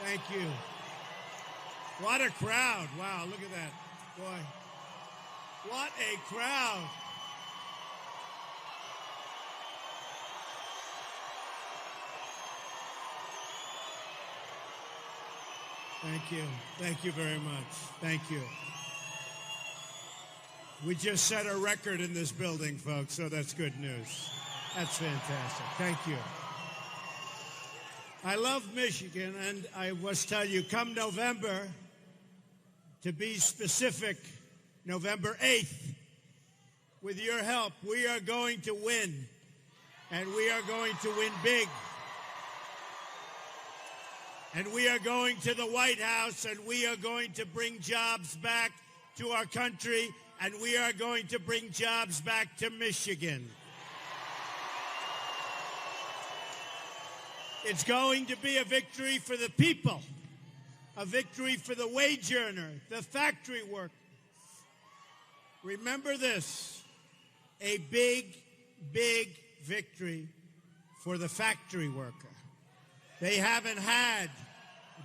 Thank you. What a crowd. Wow, look at that. Boy, what a crowd. Thank you. Thank you very much. Thank you. We just set a record in this building, folks, so that's good news. That's fantastic. Thank you. I love Michigan, and I must tell you, come November, to be specific, November 8th, with your help, we are going to win, and we are going to win big. And we are going to the White House, and we are going to bring jobs back to our country, and we are going to bring jobs back to Michigan. It's going to be a victory for the people, a victory for the wage earner, the factory worker. Remember this, a big, big victory for the factory worker. They haven't had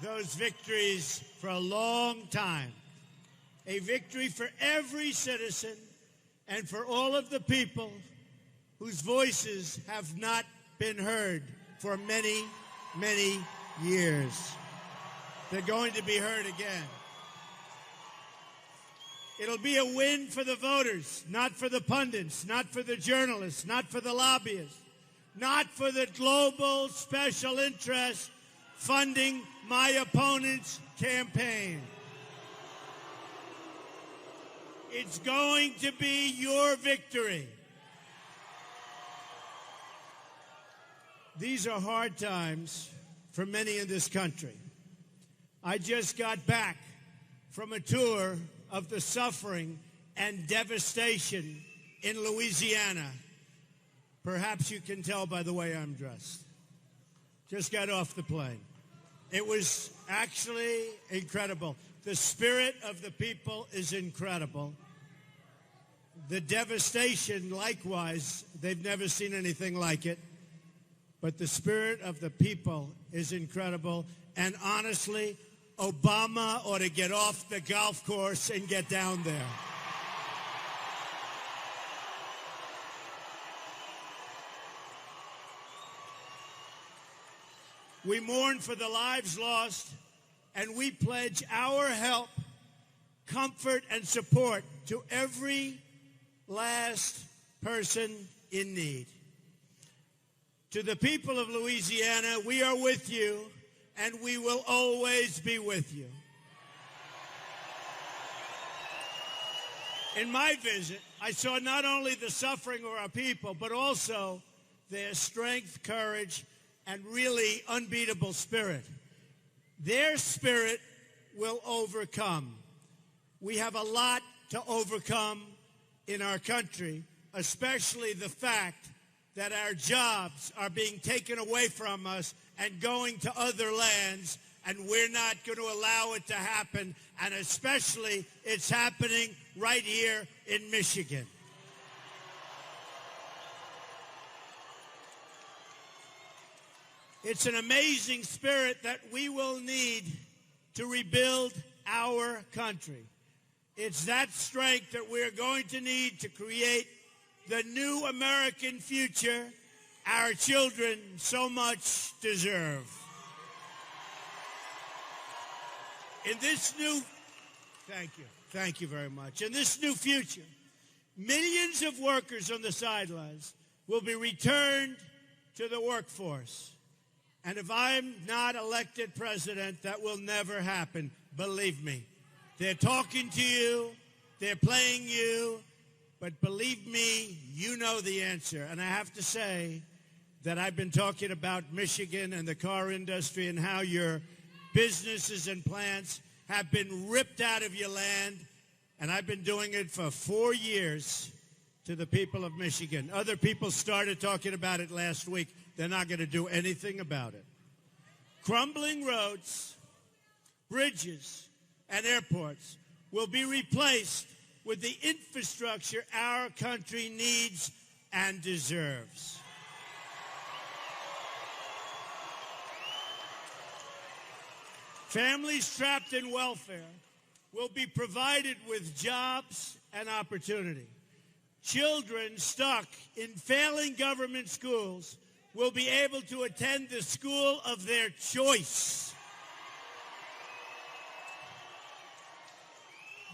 those victories for a long time. A victory for every citizen and for all of the people whose voices have not been heard for many, many years. They're going to be heard again. It'll be a win for the voters, not for the pundits, not for the journalists, not for the lobbyists, not for the global special interest funding my opponent's campaign. It's going to be your victory. These are hard times for many in this country. I just got back from a tour of the suffering and devastation in Louisiana. Perhaps you can tell by the way I'm dressed. Just got off the plane. It was actually incredible. The spirit of the people is incredible. The devastation, likewise, they've never seen anything like it. But the spirit of the people is incredible. And honestly, Obama ought to get off the golf course and get down there. We mourn for the lives lost, and we pledge our help, comfort, and support to every last person in need. To the people of Louisiana, we are with you, and we will always be with you. In my visit, I saw not only the suffering of our people, but also their strength, courage, and really unbeatable spirit. Their spirit will overcome. We have a lot to overcome in our country, especially the fact that our jobs are being taken away from us and going to other lands, and we're not going to allow it to happen, and especially it's happening right here in Michigan. It's an amazing spirit that we will need to rebuild our country. It's that strength that we're going to need to create the new American future our children so much deserve. In this new, thank you very much. In this new future, millions of workers on the sidelines will be returned to the workforce. And if I'm not elected president, that will never happen. Believe me. They're talking to you. They're playing you. But believe me, you know the answer. And I have to say that I've been talking about Michigan and the car industry and how your businesses and plants have been ripped out of your land. And I've been doing it for 4 years to the people of Michigan. Other people started talking about it last week. They're not going to do anything about it. Crumbling roads, bridges, and airports will be replaced with the infrastructure our country needs and deserves. Families trapped in welfare will be provided with jobs and opportunity. Children stuck in failing government schools will be able to attend the school of their choice.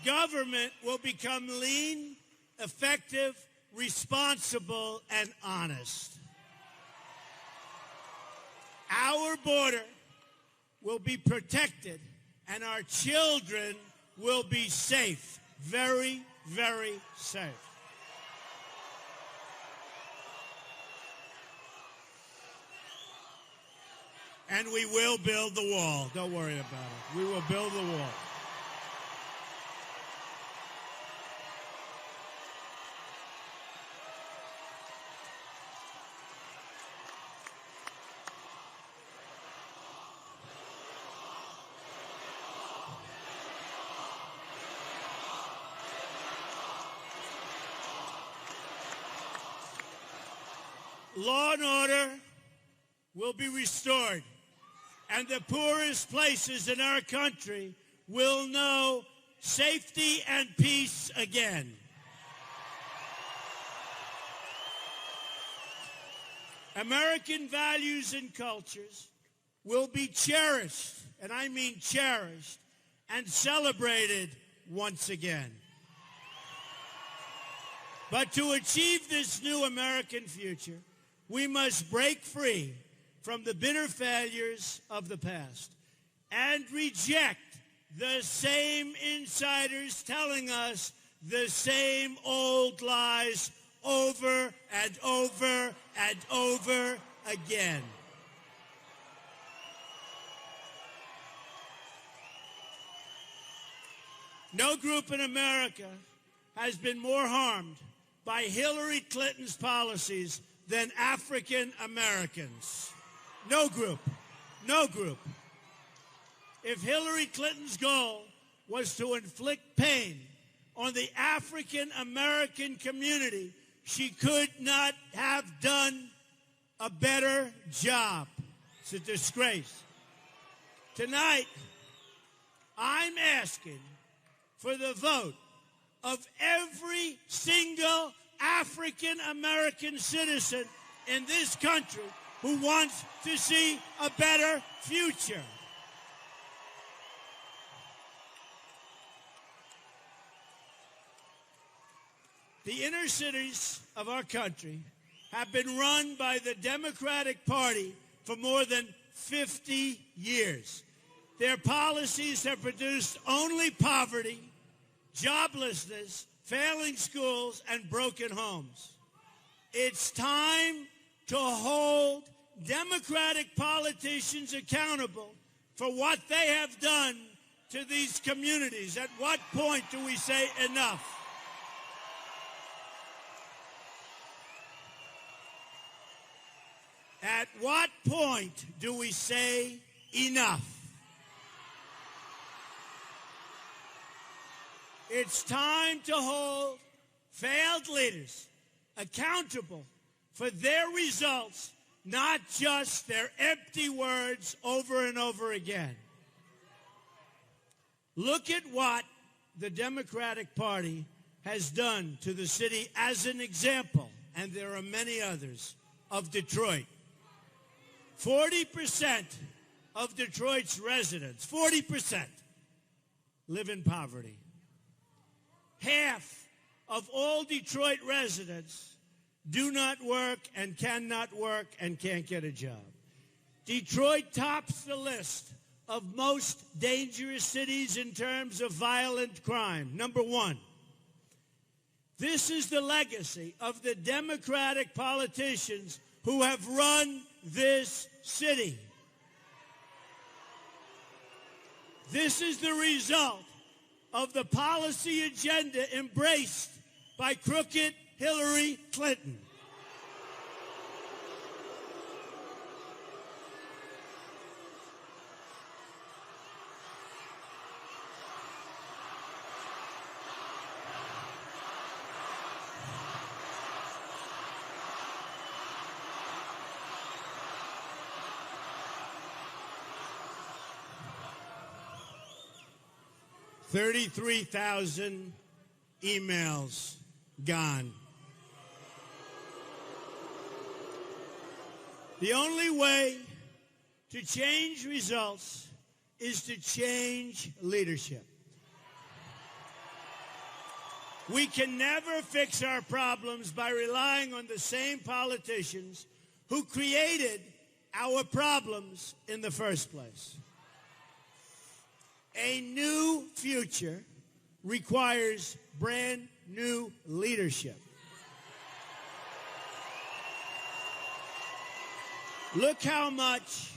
Government will become lean, effective, responsible, and honest. Our border will be protected, and our children will be safe. Very, very safe. And we will build the wall. Don't worry about it. We will build the wall. Law and order will be restored, and the poorest places in our country will know safety and peace again. American values and cultures will be cherished, and I mean cherished, and celebrated once again. But to achieve this new American future, we must break free from the bitter failures of the past and reject the same insiders telling us the same old lies over and over and over again. No group in America has been more harmed by Hillary Clinton's policies than African Americans. No group. No group. If Hillary Clinton's goal was to inflict pain on the African American community, she could not have done a better job. It's a disgrace. Tonight, I'm asking for the vote of every single African American citizen in this country who wants to see a better future. The inner cities of our country have been run by the Democratic Party for more than 50 years. Their policies have produced only poverty, joblessness, failing schools, and broken homes. It's time to hold Democratic politicians accountable for what they have done to these communities. At what point do we say enough? At what point do we say enough? It's time to hold failed leaders accountable for their results, not just their empty words over and over again. Look at what the Democratic Party has done to the city as an example, and there are many others, of Detroit. 40% of Detroit's residents, 40%, live in poverty. Half of all Detroit residents do not work and cannot work and can't get a job. Detroit tops the list of most dangerous cities in terms of violent crime. Number one. This is the legacy of the Democratic politicians who have run this city. This is the result of the policy agenda embraced by crooked Hillary Clinton. 33,000 emails gone. The only way to change results is to change leadership. We can never fix our problems by relying on the same politicians who created our problems in the first place. A new future requires brand new leadership. Look how much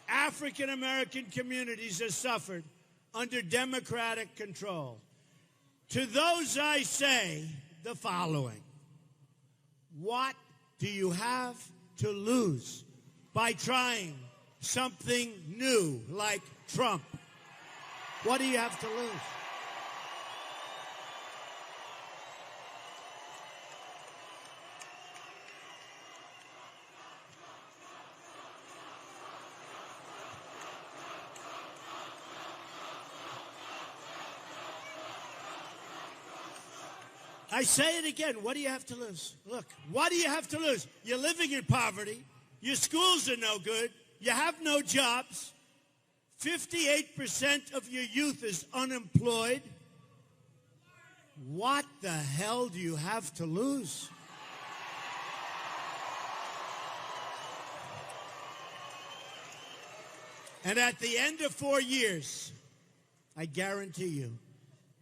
African American communities have suffered under Democratic control. To those I say the following: what do you have to lose by trying something new like Trump? What do you have to lose? I say it again. What do you have to lose? Look, what do you have to lose? You're living in poverty. Your schools are no good. You have no jobs. 58% of your youth is unemployed. What the hell do you have to lose? And at the end of 4 years, I guarantee you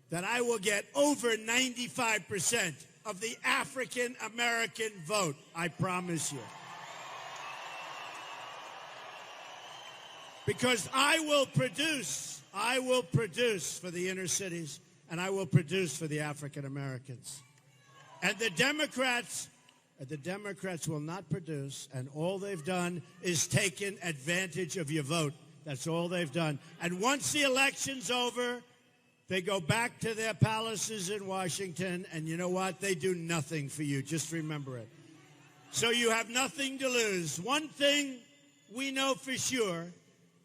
that I will get over 95% of the African American vote. I promise you. Because I will produce for the inner cities, and I will produce for the African Americans. And the Democrats will not produce, and all they've done is taken advantage of your vote. That's all they've done. And once the election's over, they go back to their palaces in Washington, and you know what? They do nothing for you. Just remember it. So you have nothing to lose. One thing we know for sure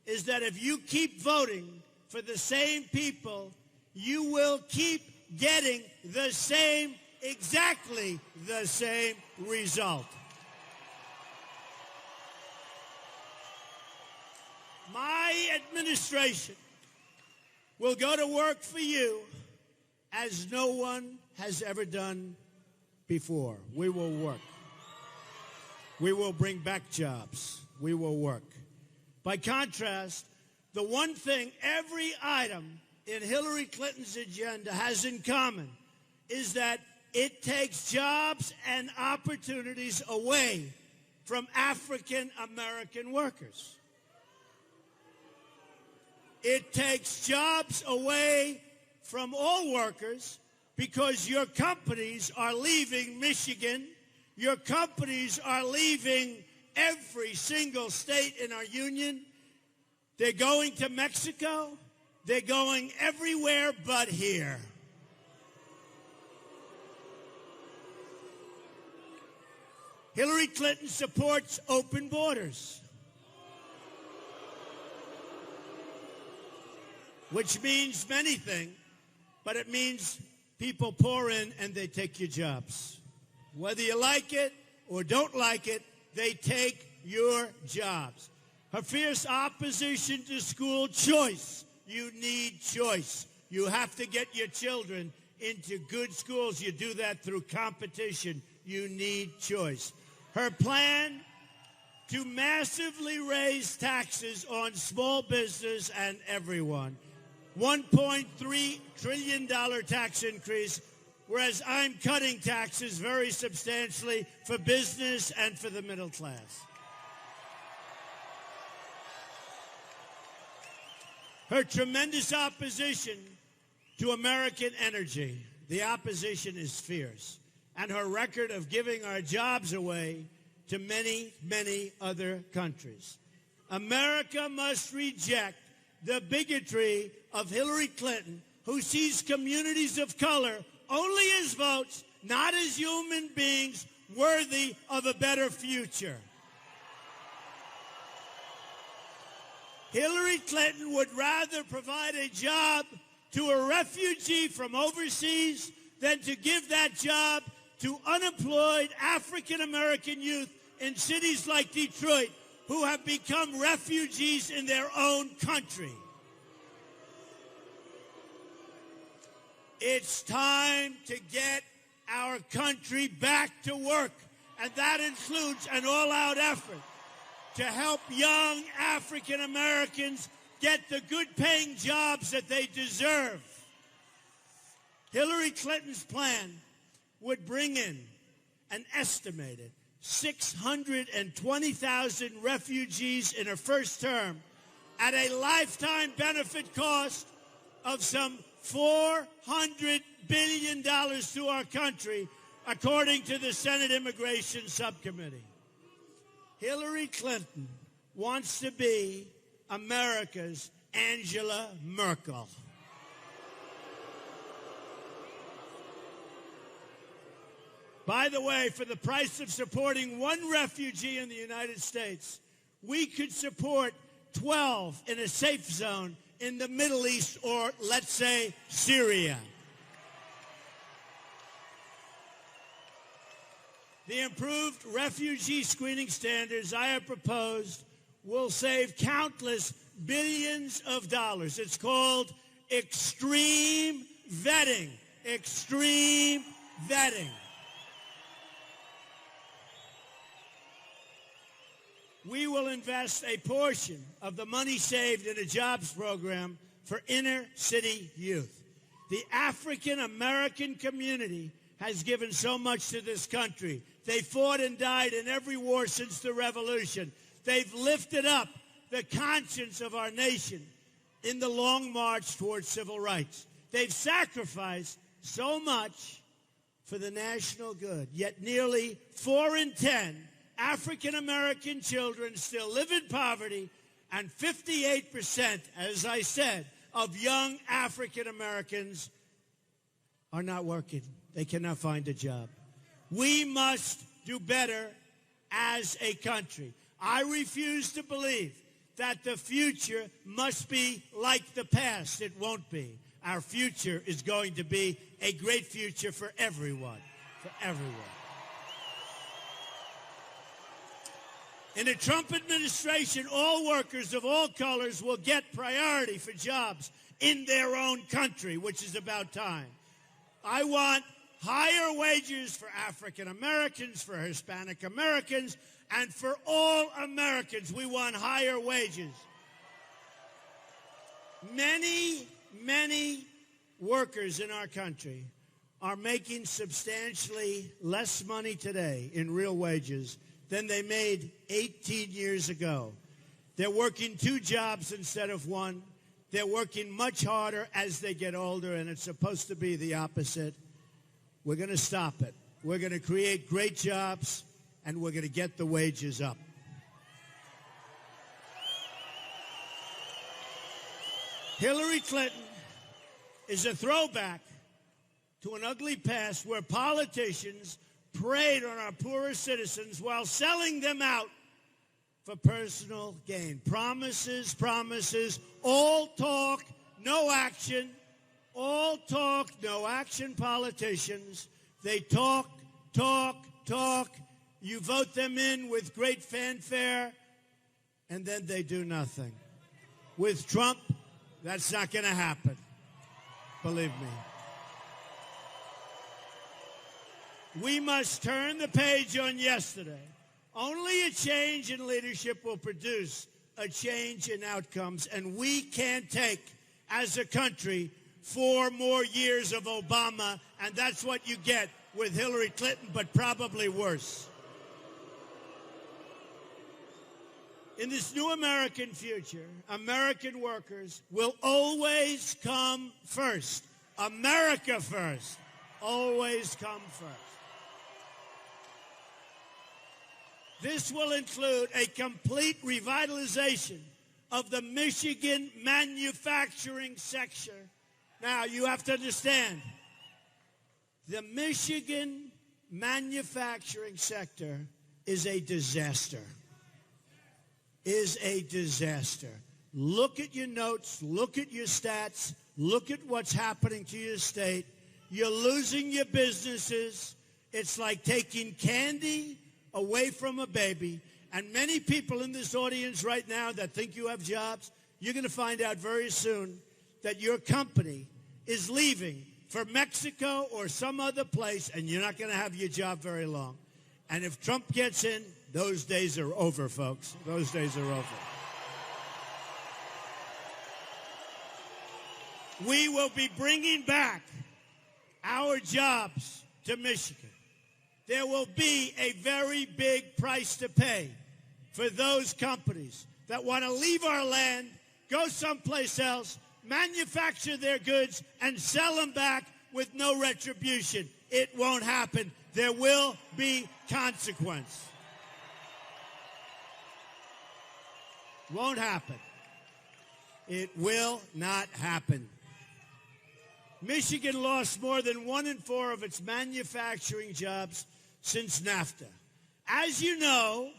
is that if you keep voting for the same people, you will keep getting the same, exactly the same result. My administration will go to work for you as no one has ever done before. We will work. We will bring back jobs. We will work. By contrast, the one thing every item in Hillary Clinton's agenda has in common is that it takes jobs and opportunities away from African American workers. It takes jobs away from all workers because your companies are leaving Michigan. Your companies are leaving every single state in our union. They're going to Mexico. They're going everywhere but here. Hillary Clinton supports open borders, which means many things, but it means people pour in and they take your jobs. Whether you like it or don't like it, they take your jobs. Her fierce opposition to school choice. You need choice. You have to get your children into good schools. You do that through competition. You need choice. Her plan to massively raise taxes on small business and everyone. $1.3 trillion tax increase, whereas I'm cutting taxes very substantially for business and for the middle class. Her tremendous opposition to American energy. The opposition is fierce. And her record of giving our jobs away to many, many other countries. America must reject the bigotry of Hillary Clinton, who sees communities of color only as votes, not as human beings worthy of a better future. Hillary Clinton would rather provide a job to a refugee from overseas than to give that job to unemployed African-American youth in cities like Detroit who have become refugees in their own country. It's time to get our country back to work, and that includes an all-out effort to help young African Americans get the good-paying jobs that they deserve. Hillary Clinton's plan would bring in an estimated 620,000 refugees in her first term at a lifetime benefit cost of some $400 billion to our country, according to the Senate Immigration Subcommittee. Hillary Clinton wants to be America's Angela Merkel. By the way, for the price of supporting one refugee in the United States, we could support 12 in a safe zone in the Middle East, or let's say Syria. The improved refugee screening standards I have proposed will save countless billions of dollars. It's called extreme vetting. Extreme vetting. We will invest a portion of the money saved in a jobs program for inner city youth. The African American community has given so much to this country. They fought and died in every war since the Revolution. They've lifted up the conscience of our nation in the long march towards civil rights. They've sacrificed so much for the national good, yet nearly 4 in 10 African-American children still live in poverty, and 58%, as I said, of young African-Americans are not working. They cannot find a job. We must do better as a country. I refuse to believe that the future must be like the past. It won't be. Our future is going to be a great future for everyone. For everyone. In the Trump administration, all workers of all colors will get priority for jobs in their own country, which is about time. I want higher wages for African Americans, for Hispanic Americans, and for all Americans. We want higher wages. Many, many workers in our country are making substantially less money today in real wages than they made 18 years ago. They're working 2 jobs instead of 1. They're working much harder as they get older, and it's supposed to be the opposite. We're going to stop it. We're going to create great jobs, and we're going to get the wages up. Hillary Clinton is a throwback to an ugly past where politicians preyed on our poorer citizens while selling them out for personal gain. Promises, promises, all talk, no action. All talk, no action politicians. They talk, talk, talk. You vote them in with great fanfare, and then they do nothing. With Trump, that's not going to happen. Believe me. We must turn the page on yesterday. Only a change in leadership will produce a change in outcomes, and we can't take, as a country, 4 more years of Obama, and that's what you get with Hillary Clinton, but probably worse. In this new American future, American workers will always come first. America first. Always come first. This will include a complete revitalization of the Michigan manufacturing sector. Now, you have to understand, the Michigan manufacturing sector is a disaster. Is a disaster. Look at your notes, look at your stats, Look at what's happening to your state. You're losing your businesses. It's like taking candy away from a baby. And many people in this audience right now that think you have jobs, you're going to find out very soon that your company is leaving for Mexico or some other place, and you're not going to have your job very long. And if Trump gets in, those days are over, folks. Those days are over. We will be bringing back our jobs to Michigan. There will be a very big price to pay for those companies that want to leave our land, go someplace else, manufacture their goods, and sell them back with no retribution. It won't happen. There will be consequence. Won't happen. It will not happen. Michigan lost more than 1 in 4 of its manufacturing jobs since NAFTA. As you know,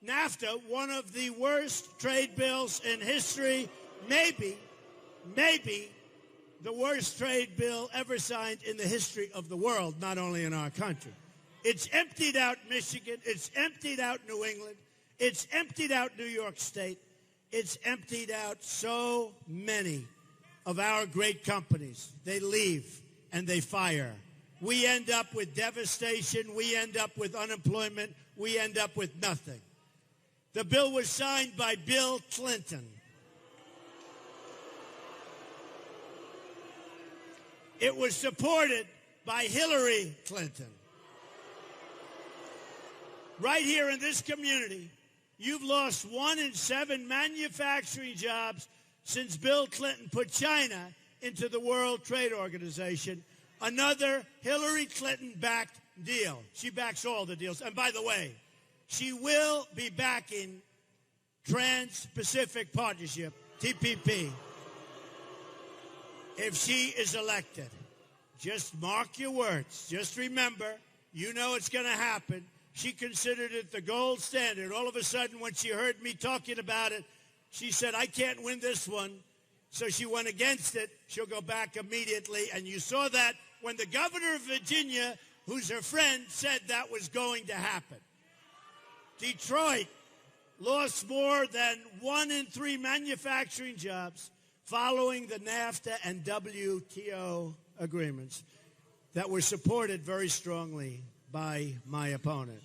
NAFTA, one of the worst trade bills in history, maybe the worst trade bill ever signed in the history of the world, not only in our country. It's emptied out Michigan. It's emptied out New England. It's emptied out New York State. It's emptied out so many of our great companies. They leave and they fire. We end up with devastation. We end up with unemployment. We end up with nothing. The bill was signed by Bill Clinton. It was supported by Hillary Clinton. Right here in this community, you've lost 1 in 7 manufacturing jobs since Bill Clinton put China into the World Trade Organization. Another Hillary Clinton-backed deal. She backs all the deals. And by the way, she will be backing Trans-Pacific Partnership, TPP, if she is elected. Just mark your words. Just remember, you know it's going to happen. She considered it the gold standard. All of a sudden, when she heard me talking about it, she said, I can't win this one. So she went against it. She'll go back immediately. And you saw that when the governor of Virginia, who's her friend, said that was going to happen. Detroit lost more than 1 in 3 manufacturing jobs following the NAFTA and WTO agreements that were supported very strongly by my opponent.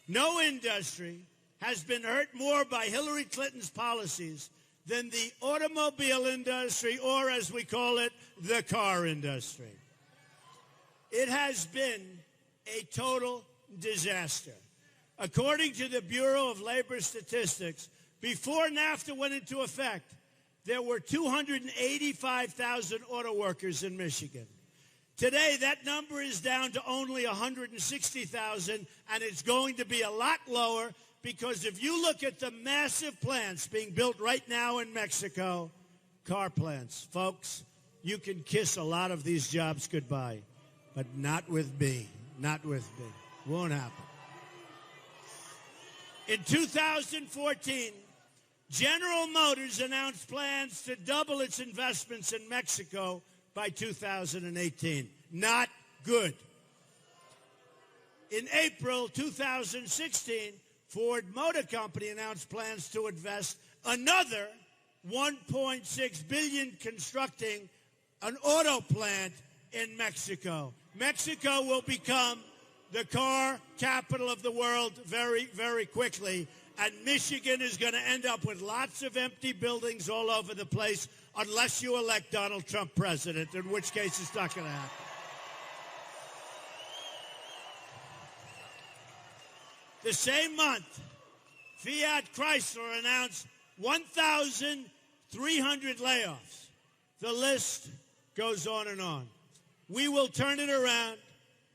No industry has been hurt more by Hillary Clinton's policies than the automobile industry, or as we call it, the car industry. It has been a total disaster. According to the Bureau of Labor Statistics, before NAFTA went into effect, there were 285,000 auto workers in Michigan. Today, that number is down to only 160,000, and it's going to be a lot lower because if you look at the massive plants being built right now in Mexico, car plants, folks, you can kiss a lot of these jobs goodbye, but not with me. Not with me. Won't happen. In 2014, General Motors announced plans to double its investments in Mexico by 2018. Not good. In April 2016, Ford Motor Company announced plans to invest another $1.6 billion constructing an auto plant in Mexico. Mexico will become the car capital of the world very, very quickly. And Michigan is going to end up with lots of empty buildings all over the place unless you elect Donald Trump president, in which case it's not going to happen. The same month, Fiat Chrysler announced 1,300 layoffs. The list goes on and on. We will turn it around.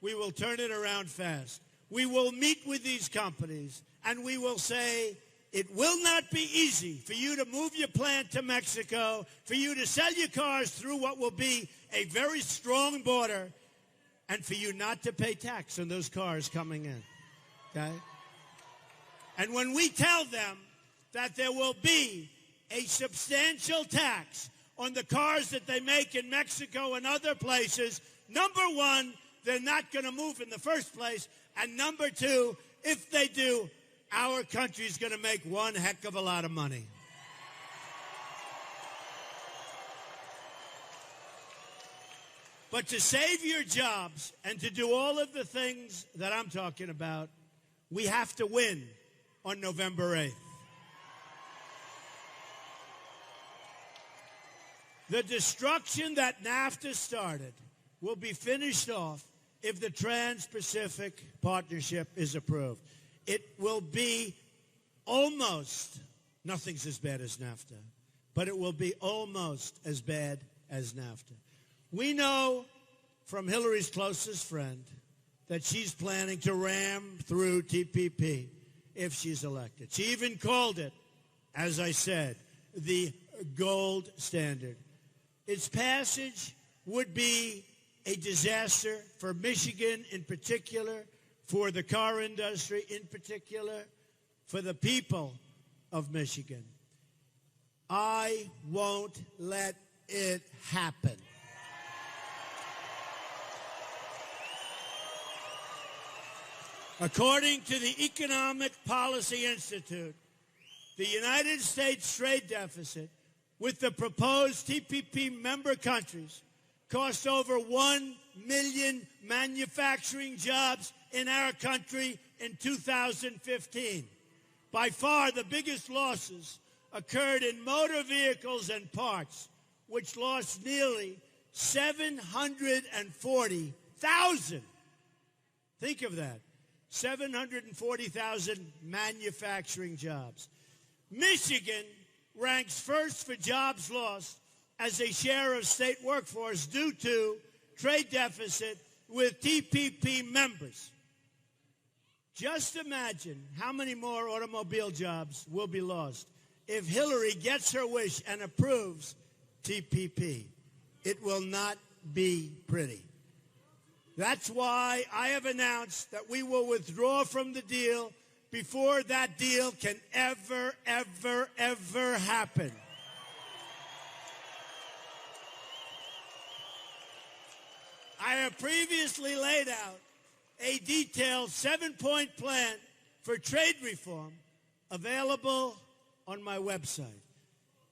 We will turn it around fast. We will meet with these companies, and we will say, it will not be easy for you to move your plant to Mexico, for you to sell your cars through what will be a very strong border, and for you not to pay tax on those cars coming in. Okay? And when we tell them that there will be a substantial tax on the cars that they make in Mexico and other places, number one, they're not going to move in the first place. And number two, if they do, our country's going to make one heck of a lot of money. But to save your jobs and to do all of the things that I'm talking about, we have to win on November 8th. The destruction that NAFTA started will be finished off if the Trans-Pacific Partnership is approved. It will be almost, nothing's as bad as NAFTA, but it will be almost as bad as NAFTA. We know from Hillary's closest friend that she's planning to ram through TPP if she's elected. She even called it, as I said, the gold standard. Its passage would be a disaster for Michigan in particular, for the car industry in particular, for the people of Michigan. I won't let it happen. According to the Economic Policy Institute, the United States trade deficit with the proposed TPP member countries cost over 1 million manufacturing jobs in our country in 2015. By far, the biggest losses occurred in motor vehicles and parts, which lost nearly 740,000. Think of that. 740,000 manufacturing jobs. Michigan ranks first for jobs lost as a share of state workforce due to trade deficit with TPP members. Just imagine how many more automobile jobs will be lost if Hillary gets her wish and approves TPP. It will not be pretty. That's why I have announced that we will withdraw from the deal before that deal can ever happen. I have previously laid out a detailed 7-point plan for trade reform available on my website.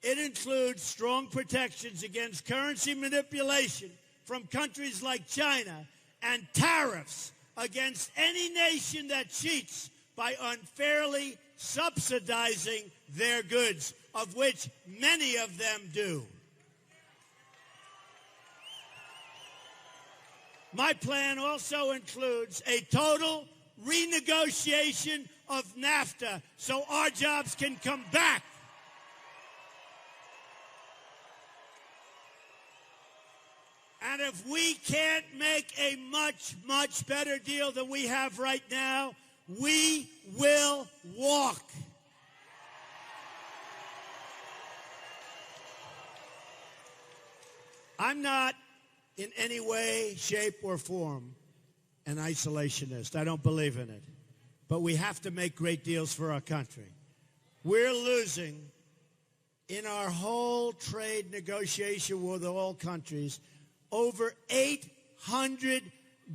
It includes strong protections against currency manipulation from countries like China and tariffs against any nation that cheats by unfairly subsidizing their goods, of which many of them do. My plan also includes a total renegotiation of NAFTA so our jobs can come back. And if we can't make a much better deal than we have right now, we will walk. I'm not in any way, shape, or form an isolationist. I don't believe in it. But we have to make great deals for our country. We're losing in our whole trade negotiation with all countries over $800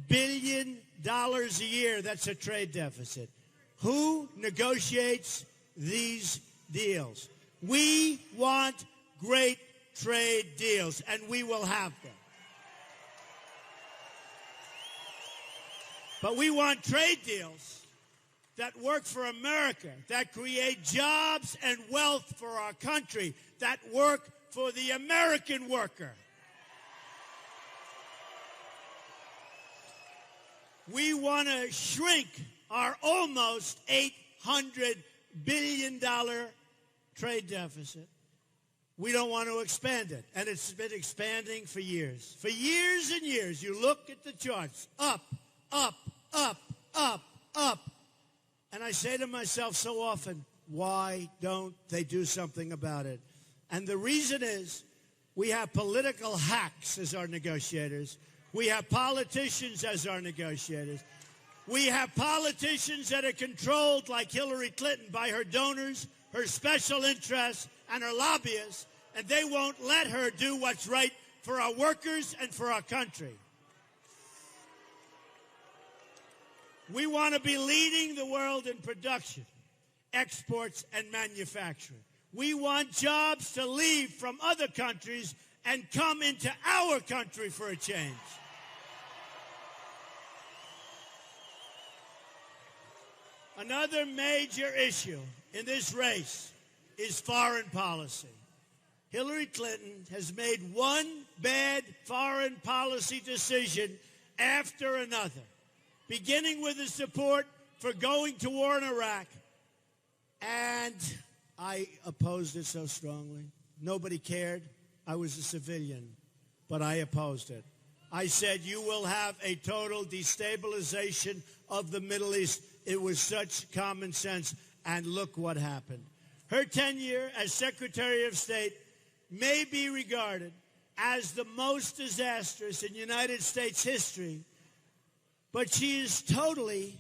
billion a year. That's a trade deficit. Who negotiates these deals? We want great trade deals, and we will have them. But we want trade deals that work for America, that create jobs and wealth for our country, that work for the American worker. We want to shrink our almost $800 billion trade deficit. We don't want to expand it. And it's been expanding for years. For years and years, you look at the charts, up, up, up, up, up. And I say to myself so often, why don't they do something about it? And the reason is we have political hacks as our negotiators. We have politicians as our negotiators. We have politicians that are controlled, like Hillary Clinton, by her donors, her special interests, and her lobbyists. and they won't let her do what's right for our workers and for our country. We want to be leading the world in production, exports, and manufacturing. We want jobs to leave from other countries and come into our country for a change. Another major issue in this race is foreign policy. Hillary Clinton has made one bad foreign policy decision after another, beginning with the support for going to war in Iraq. And I opposed it so strongly. Nobody cared. I was a civilian, but I opposed it. I said, you will have a total destabilization of the Middle East. It was such common sense, and look what happened. Her tenure as Secretary of State may be regarded as the most disastrous in United States history, but she is totally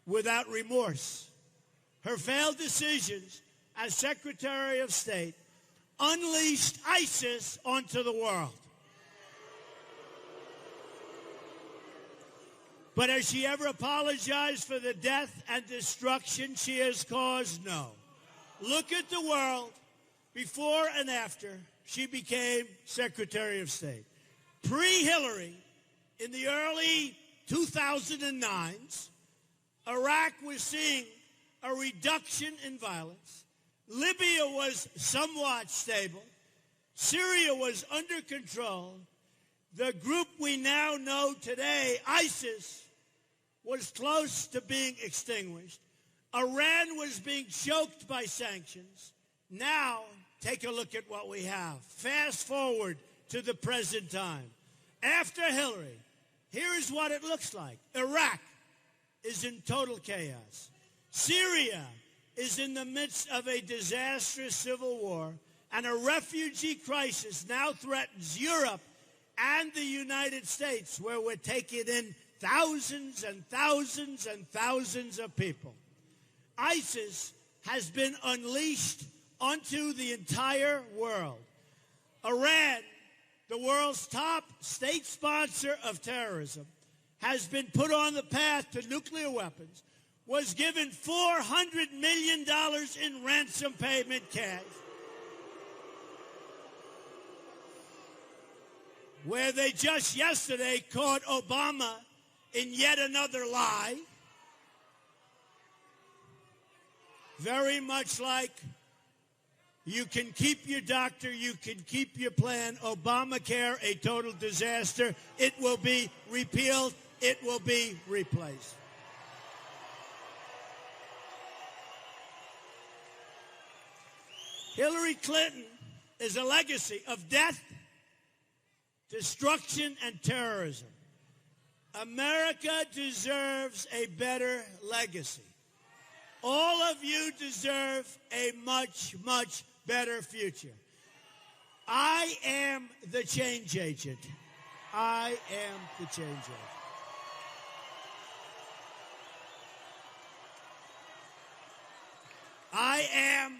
without remorse. Her failed decisions as Secretary of State unleashed ISIS onto the world. But has she ever apologized for the death and destruction she has caused? No. Look at the world before and after she became Secretary of State. Pre-Hillary, in the early 2009s, Iraq was seeing a reduction in violence. Libya was somewhat stable. Syria was under control. The group we now know today, ISIS, was close to being extinguished. Iran was being choked by sanctions. Now, take a look at what we have. Fast forward to the present time. After Hillary, here is what it looks like. Iraq is in total chaos. Syria is in the midst of a disastrous civil war, and a refugee crisis now threatens Europe and the United States, where we're taking in thousands and thousands and thousands of people. ISIS has been unleashed onto the entire world. Iran, the world's top state sponsor of terrorism, has been put on the path to nuclear weapons, was given $400 million in ransom payment cash, where they just yesterday caught Obama in yet another lie, very much like you can keep your doctor, you can keep your plan. Obamacare, a total disaster. It will be repealed. It will be replaced. Hillary Clinton is a legacy of death, destruction, and terrorism. America deserves a better legacy. All of you deserve a much, much better future. I am the change agent. I am the change agent. I am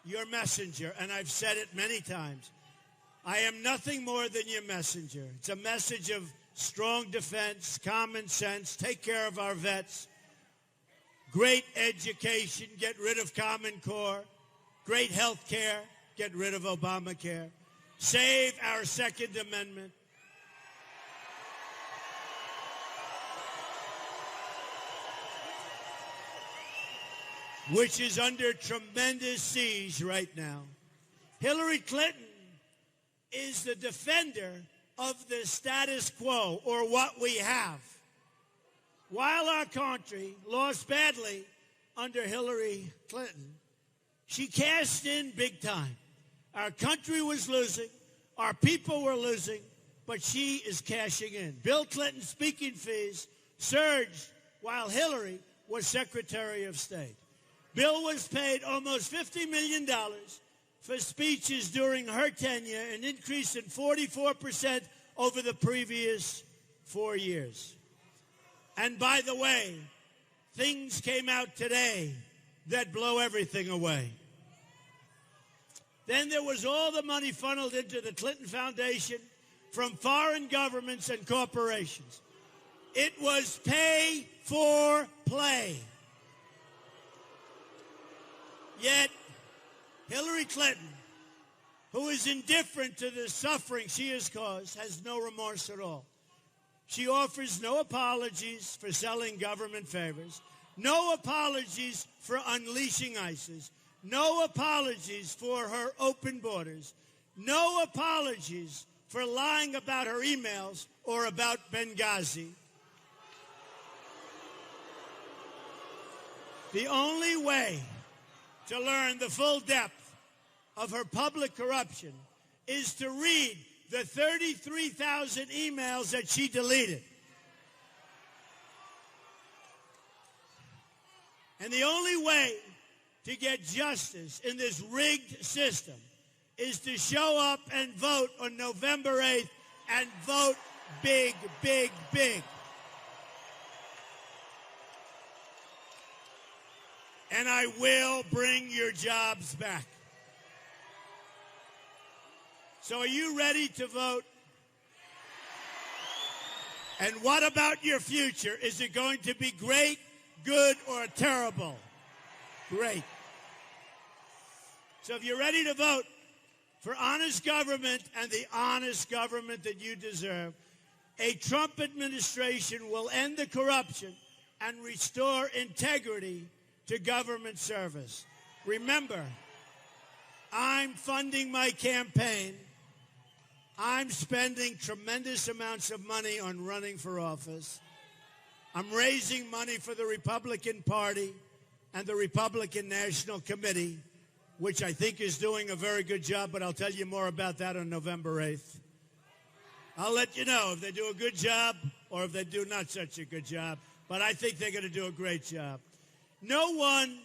your messenger, and I've said it many times. I am nothing more than your messenger. It's a message of strong defense, common sense, take care of our vets, great education, get rid of Common Core, great health care, get rid of Obamacare, save our Second Amendment, which is under tremendous siege right now. Hillary Clinton is the defender of the status quo, or what we have. While our country lost badly under Hillary Clinton, she cashed in big time. Our country was losing, our people were losing, but she is cashing in. Bill Clinton's speaking fees surged while Hillary was Secretary of State. Bill was paid almost $50 million for speeches during her tenure, an increase in 44% over the previous 4 years. And by the way, things came out today that blow everything away. Then there was all the money funneled into the Clinton Foundation from foreign governments and corporations. It was pay for play. Yet, Hillary Clinton, who is indifferent to the suffering she has caused, has no remorse at all. She offers no apologies for selling government favors, no apologies for unleashing ISIS, no apologies for her open borders, no apologies for lying about her emails or about Benghazi. The only way to learn the full depth of her public corruption is to read the 33,000 emails that she deleted. And the only way to get justice in this rigged system is to show up and vote on November 8th and vote big, big, big. And I will bring your jobs back. So are you ready to vote? And what about your future? Is it going to be great, good, or terrible? Great. So if you're ready to vote for honest government and the honest government that you deserve, a Trump administration will end the corruption and restore integrity to government service. Remember, I'm funding my campaign. I'm spending tremendous amounts of money on running for office. I'm raising money for the Republican Party and the Republican National Committee, which I think is doing a very good job, but I'll tell you more about that on November 8th. I'll let you know if they do a good job or if they do not such a good job, but I think they're going to do a great job. No one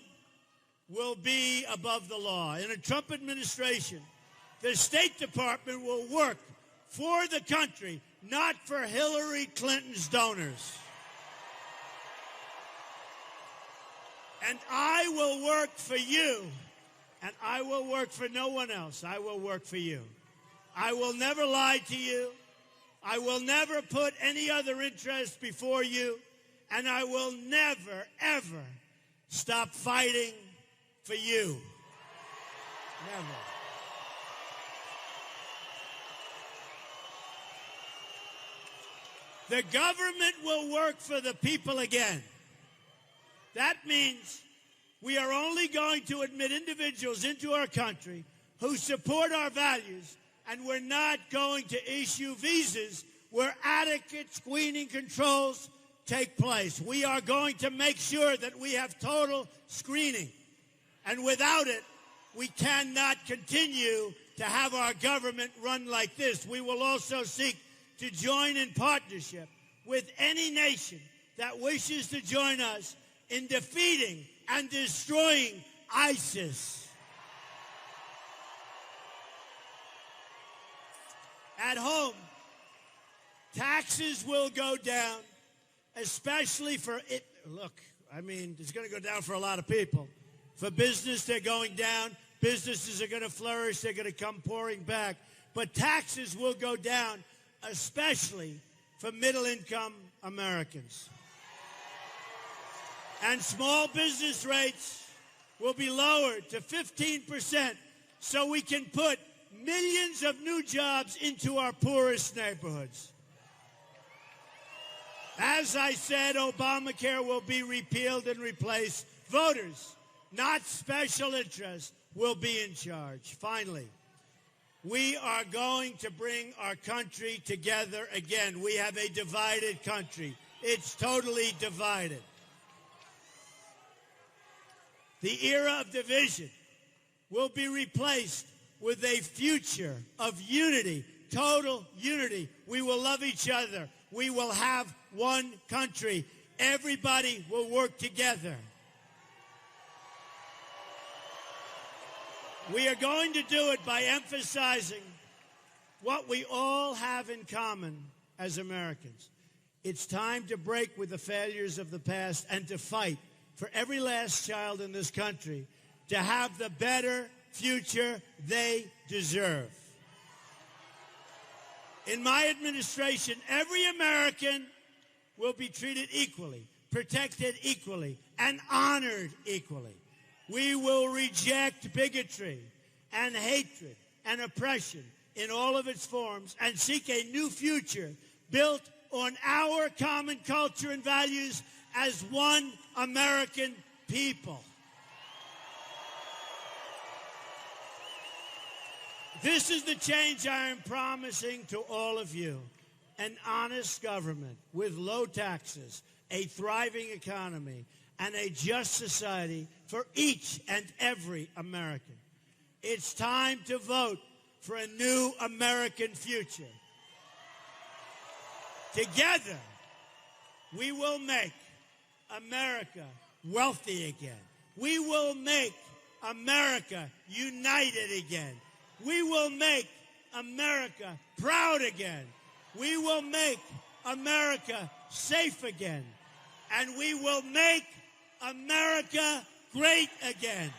will be above the law. In a Trump administration, the State Department will work for the country, not for Hillary Clinton's donors. And I will work for you, and I will work for no one else. I will work for you. I will never lie to you. I will never put any other interest before you, and I will never, ever stop fighting for you. Never. The government will work for the people again. That means we are only going to admit individuals into our country who support our values, and we're not going to issue visas where adequate screening controls take place. We are going to make sure that we have total screening. And without it, we cannot continue to have our government run like this. We will also seek to join in partnership with any nation that wishes to join us in defeating and destroying ISIS. At home, taxes will go down, especially for it. Look, I mean, it's going to go down for a lot of people. For business, they're going down. Businesses are going to flourish. They're going to come pouring back. But taxes will go down, especially for middle-income Americans. And small business rates will be lowered to 15% so we can put millions of new jobs into our poorest neighborhoods. As I said, Obamacare will be repealed and replaced. Voters, not special interests, will be in charge. Finally, we are going to bring our country together again. We have a divided country. It's totally divided. The era of division will be replaced with a future of unity, total unity. We will love each other. We will have one country. Everybody will work together. We are going to do it by emphasizing what we all have in common as Americans. It's time to break with the failures of the past and to fight for every last child in this country to have the better future they deserve. In my administration, every American will be treated equally, protected equally, and honored equally. We will reject bigotry and hatred and oppression in all of its forms and seek a new future built on our common culture and values as one American people. This is the change I am promising to all of you. An honest government with low taxes, a thriving economy, and a just society for each and every American. It's time to vote for a new American future. Together, we will make America wealthy again. We will make America united again. We will make America proud again. We will make America safe again. And we will make America great again.